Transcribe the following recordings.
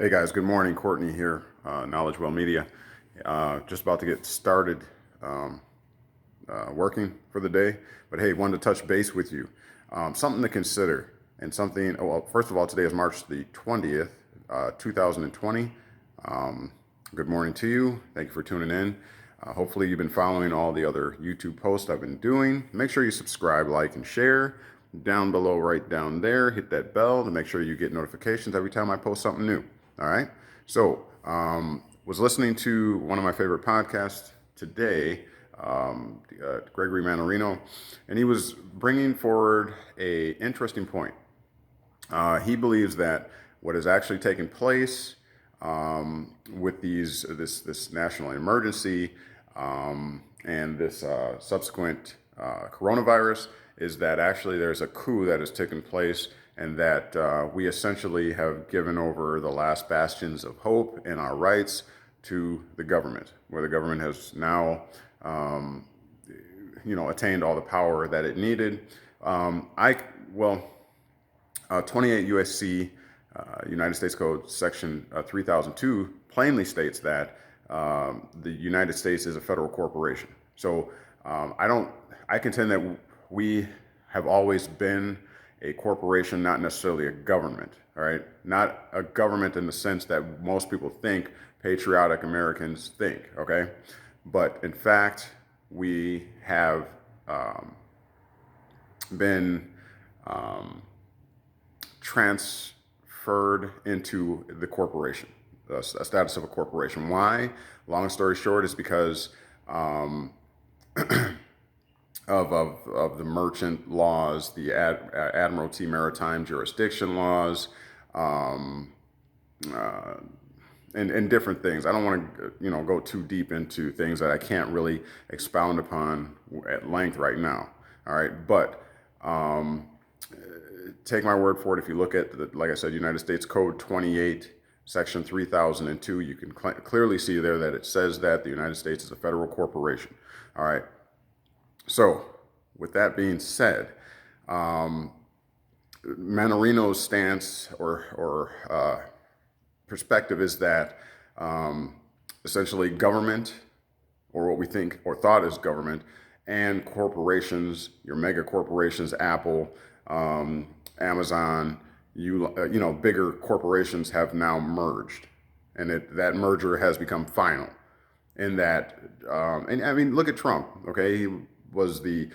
Hey guys, good morning. Courtney here, Knowledge Well Media. Just about to get started working for the day, but hey, wanted to touch base with you. Something to consider, and something. Well, first of all, today is March the 20th, 2020. Um, Good morning to you. Thank you for tuning in. Hopefully, you've been following all the other YouTube posts I've been doing. Make sure you subscribe, like, and share. Down below, right down there, hit that bell to make sure you get notifications every time I post something new. All right. So, was listening to one of my favorite podcasts today, Gregory Manarino, and he was bringing forward a interesting point. He believes that what has actually taken place with this national emergency and this subsequent coronavirus is that actually there's a coup that has taken place, and that we essentially have given over the last bastions of hope and our rights to the government, where the government has now attained all the power that it needed. I well 28 USC, United States Code, Section 3002, plainly states that the United States is a federal corporation. So I contend that we have always been a corporation, not necessarily a government. All right, not a government in the sense that most people think patriotic Americans think. Okay, but in fact, we have been transferred into the corporation, a status of a corporation. Why? Long story short, is because of the merchant laws, the Admiralty Maritime Jurisdiction laws, and different things. I don't want to go too deep into things that I can't really expound upon at length right now. All right, but take my word for it. If you look at, like I said, United States Code 28, Section 3002, you can clearly see there that it says that the United States is a federal corporation. All right. So, with that being said, Manarino's stance or perspective is that essentially government, or what we think or thought is government, and corporations, your mega corporations, Apple, Amazon, bigger corporations have now merged, and that merger has become final. In that, and I mean, look at Trump. Okay, he was the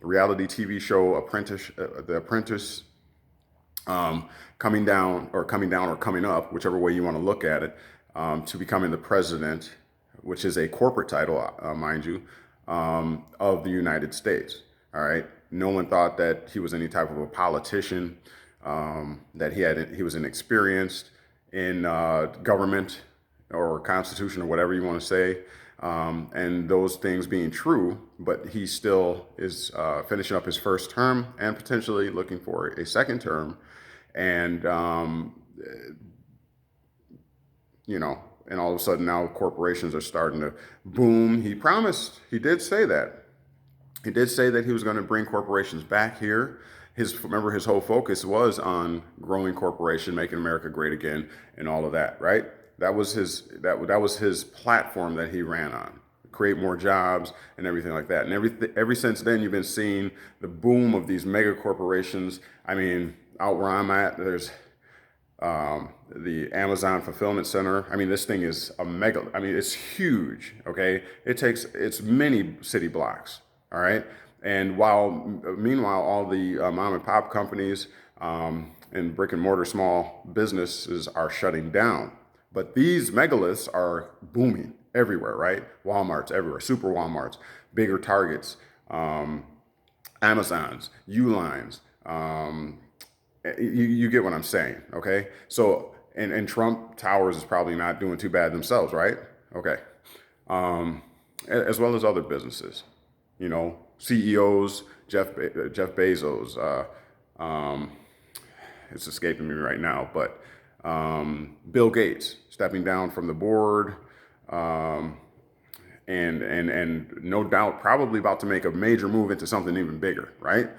reality TV show Apprentice, The Apprentice, coming up, whichever way you want to look at it, to becoming the president, which is a corporate title, mind you, of the United States. All right. No one thought that he was any type of a politician, that he was inexperienced in government or constitution or whatever you want to say. And those things being true, but he still is finishing up his first term and potentially looking for a second term. And, and all of a sudden now corporations are starting to boom. He did say that. He did say that he was going to bring corporations back here. Remember, his whole focus was on growing corporation, making America great again, and all of that, right? That was his platform that he ran on. Create more jobs and everything like that. And ever since then, you've been seeing the boom of these mega corporations. I mean, out where I'm at, there's the Amazon Fulfillment Center. I mean, this thing is it's huge, okay? It's many city blocks, all right? And meanwhile, all the mom and pop companies and brick and mortar small businesses are shutting down. But these megaliths are booming everywhere, right? Walmarts everywhere, super Walmarts, bigger Targets, Amazons, Ulines. You get what I'm saying, okay? So, and Trump Towers is probably not doing too bad themselves, right? Okay. As well as other businesses, CEOs, Jeff Bezos, it's escaping me right now, but Bill Gates stepping down from the board, and no doubt probably about to make a major move into something even bigger, right?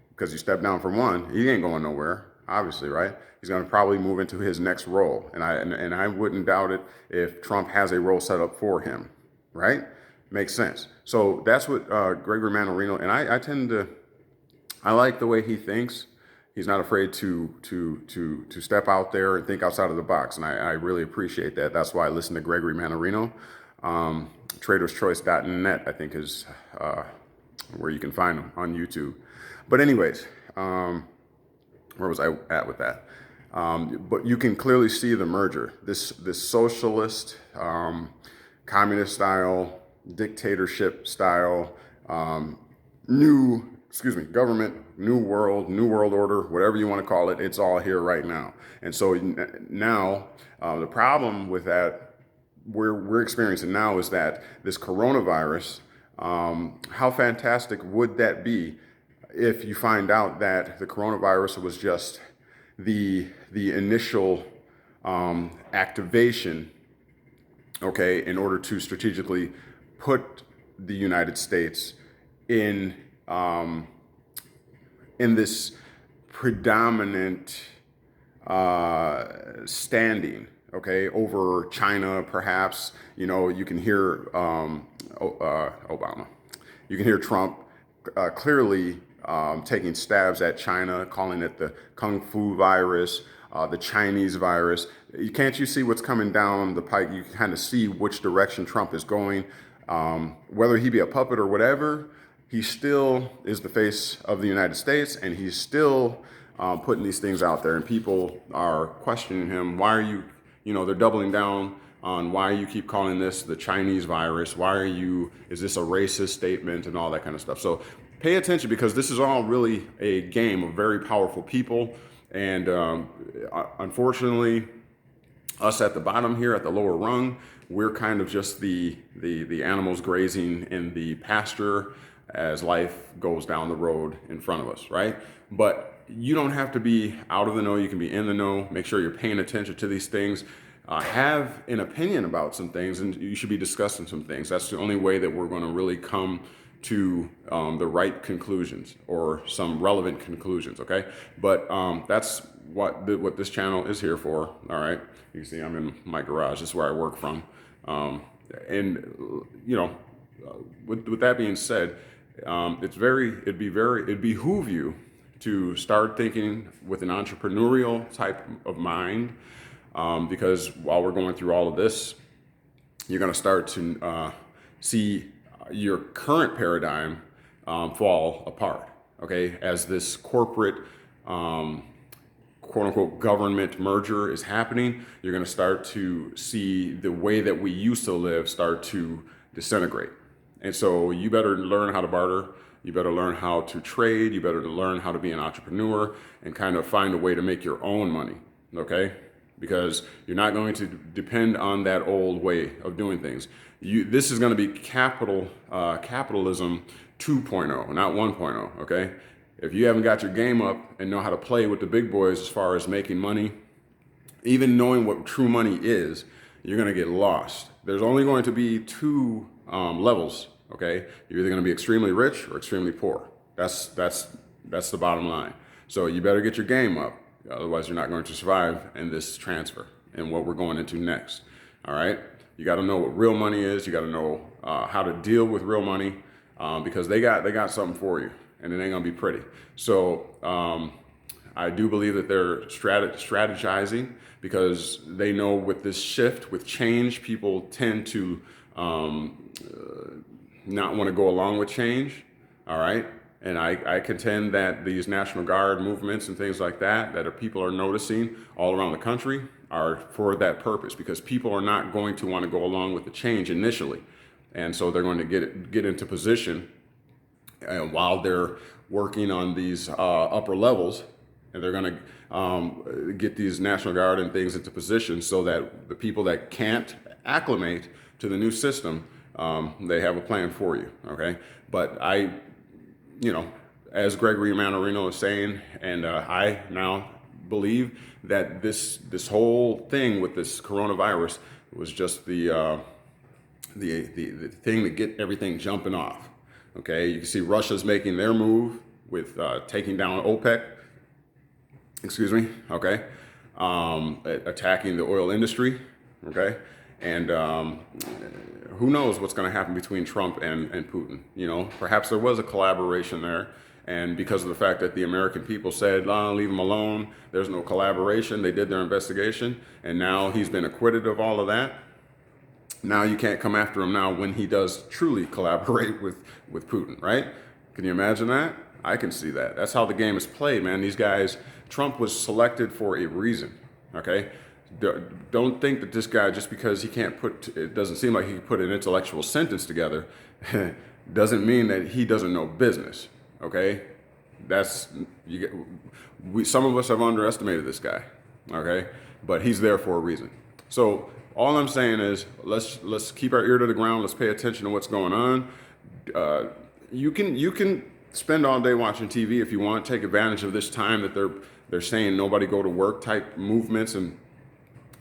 Because you step down from one, he ain't going nowhere. obviously, right? He's going to probably move into his next role, and I wouldn't doubt it if Trump has a role set up for him, right? Makes sense. So that's what Gregory Mannarino, and I like the way he thinks. He's not afraid to step out there and think outside of the box, and I really appreciate that. That's why I listen to Gregory Mannarino. TradersChoice.net, I think, is where you can find him on YouTube. But anyways, where was I at with that? But you can clearly see the merger. This socialist, communist style, dictatorship style, government, new world order, whatever you want to call it. It's all here right now. And so now the problem with that we're experiencing now is that this coronavirus, how fantastic would that be if you find out that the coronavirus was just the initial activation, okay, in order to strategically put the United States in this predominant standing, okay, over China, perhaps. You know, you can hear Obama, you can hear Trump clearly taking stabs at China, calling it the Kung Fu virus, the Chinese virus. Can't you see what's coming down the pike? You can kind of see which direction Trump is going. Whether he be a puppet or whatever, he still is the face of the United States, and he's still putting these things out there. And people are questioning him. Why are you, they're doubling down on why you keep calling this the Chinese virus. Is this a racist statement and all that kind of stuff. So pay attention, because this is all really a game of very powerful people. And unfortunately, us at the bottom here, at the lower rung, we're kind of just the animals grazing in the pasture as life goes down the road in front of us, right? But you don't have to be out of the know. You can be in the know. Make sure you're paying attention to these things. Have an opinion about some things, and you should be discussing some things. That's the only way that we're going to really come to the right conclusions, or some relevant conclusions, okay? But that's what this channel is here for, all right? You can see I'm in my garage. This is where I work from. With that being said, it'd behoove you to start thinking with an entrepreneurial type of mind, because while we're going through all of this, you're going to start to see your current paradigm fall apart, okay? As this corporate, quote unquote, government merger is happening, you're going to start to see the way that we used to live start to disintegrate. And so you better learn how to barter. You better learn how to trade. You better learn how to be an entrepreneur and kind of find a way to make your own money, okay? Because you're not going to depend on that old way of doing things. This is going to be capitalism 2.0, not 1.0, okay? If you haven't got your game up and know how to play with the big boys as far as making money, even knowing what true money is, you're going to get lost. There's only going to be two levels, okay? You're either going to be extremely rich or extremely poor. That's the bottom line. So you better get your game up. Otherwise, you're not going to survive in this transfer and what we're going into next. All right. You got to know what real money is. You got to know how to deal with real money, because they got something for you, and it ain't gonna be pretty. So I do believe that they're strategizing, because they know with this shift, with change, people tend to not want to go along with change. All right. And I contend that these National Guard movements and things like that people are noticing all around the country are for that purpose, because people are not going to want to go along with the change initially. And so they're going to get into position while they're working on these upper levels, and they're going to get these National Guard and things into position so that the people that can't acclimate to the new system, they have a plan for you, okay? But as Gregory Mannarino is saying, and I now believe that this whole thing with this coronavirus was just the thing to get everything jumping off. Okay, you can see Russia's making their move with taking down OPEC. excuse me, okay, attacking the oil industry, okay, and who knows what's going to happen between Trump and Putin. You know, perhaps there was a collaboration there, and because of the fact that the American people said, oh, leave him alone, there's no collaboration, they did their investigation, and now he's been acquitted of all of that. Now you can't come after him now when he does truly collaborate with Putin, right? Can you imagine that? I can see that. That's how the game is played, man. These guys, Trump was selected for a reason, okay? Don't think that this guy, just because he can't put, it doesn't seem like he can put an intellectual sentence together, doesn't mean that he doesn't know business, okay? That's, some of us have underestimated this guy, okay? But he's there for a reason. So all I'm saying is let's keep our ear to the ground. Let's pay attention to what's going on. You can spend all day watching TV if you want. Take advantage of this time that they're saying nobody go to work type movements and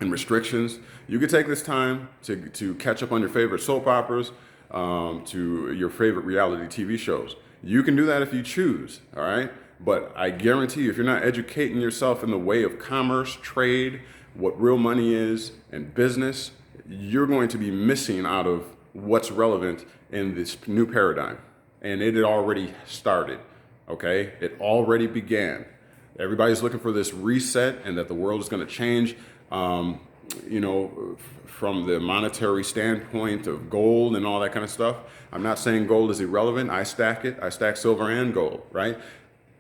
restrictions. You could take this time to catch up on your favorite soap operas, to your favorite reality TV shows. You can do that if you choose, all right? But I guarantee you, if you're not educating yourself in the way of commerce, trade, what real money is, and business, you're going to be missing out of what's relevant in this new paradigm. And it had already started, okay? It already began. Everybody's looking for this reset and that the world is going to change, you know, from the monetary standpoint of gold and all that kind of stuff. I'm not saying gold is irrelevant. I stack it. I stack silver and gold, right?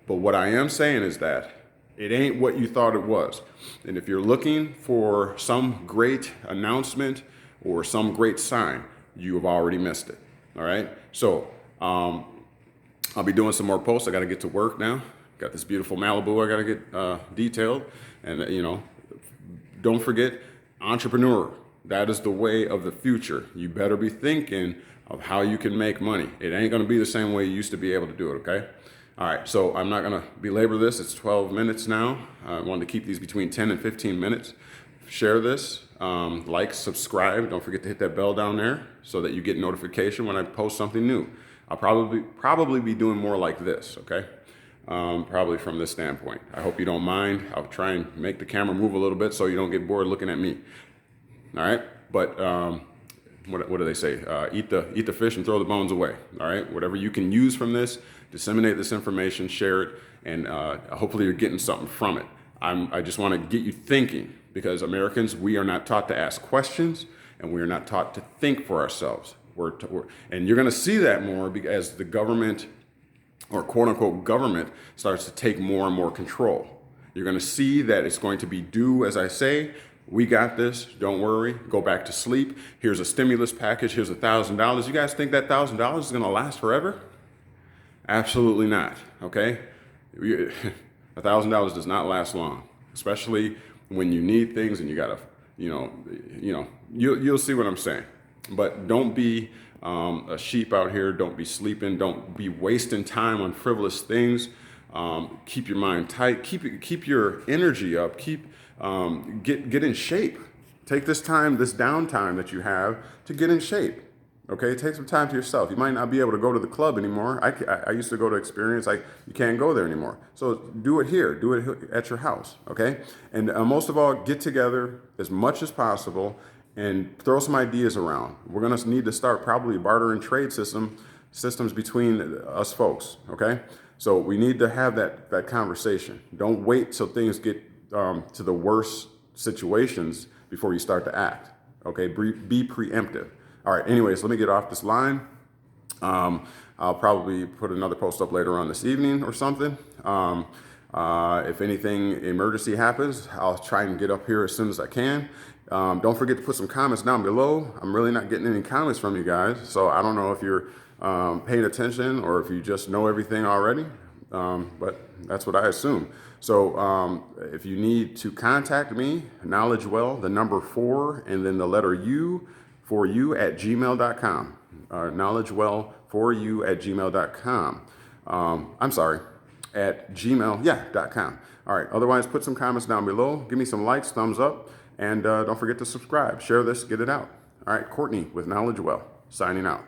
But what I am saying is that it ain't what you thought it was. And if you're looking for some great announcement or some great sign, you have already missed it, all right? So I'll be doing some more posts. I got to get to work now. Got this beautiful Malibu I got to get detailed. And, you know, don't forget, entrepreneur. That is the way of the future. You better be thinking of how you can make money. It ain't going to be the same way you used to be able to do it, okay? All right, so I'm not going to belabor this. It's 12 minutes now. I wanted to keep these between 10 and 15 minutes. Share this, like, subscribe. Don't forget to hit that bell down there so that you get notification when I post something new. I'll probably be doing more like this, okay? Probably from this standpoint. I hope you don't mind. I'll try and make the camera move a little bit so you don't get bored looking at me. All right, but what do they say? Eat the fish and throw the bones away. All right, whatever you can use from this, disseminate this information, share it, and hopefully you're getting something from it. I just want to get you thinking, because Americans, we are not taught to ask questions, and we are not taught to think for ourselves. And you're going to see that more as the government, or quote unquote government, starts to take more and more control. You're going to see that it's going to be do as I say. We got this. Don't worry. Go back to sleep. Here's a stimulus package. Here's $1,000. You guys think that $1,000 is going to last forever? Absolutely not. Okay, $1,000 does not last long, especially when you need things and you gotta, you'll see what I'm saying. But don't be a sheep out here. Don't be sleeping. Don't be wasting time on frivolous things. Keep your mind tight. Keep your energy up. Get in shape. Take this time, this downtime that you have, to get in shape. Okay, take some time to yourself. You might not be able to go to the club anymore. I used to go to Experience. You can't go there anymore. So do it here. Do it at your house. Okay, and most of all, get together as much as possible and throw some ideas around. We're gonna need to start probably a barter and trade systems between us folks. Okay, so we need to have that conversation. Don't wait till things get to the worst situations before you start to act. Okay, be preemptive. All right, anyways, let me get off this line. I'll probably put another post up later on this evening or something. If anything emergency happens, I'll try and get up here as soon as I can. Don't forget to put some comments down below. I'm really not getting any comments from you guys, so I don't know if you're paying attention or if you just know everything already, but that's what I assume. So if you need to contact me, KnowledgeWell, the number 4, and then the letter U, for you at gmail.com. KnowledgeWell4you at gmail.com. I'm sorry, at gmail.com. All right, otherwise put some comments down below. Give me some likes, thumbs up, and don't forget to subscribe. Share this, get it out. All right, Courtney with KnowledgeWell, signing out.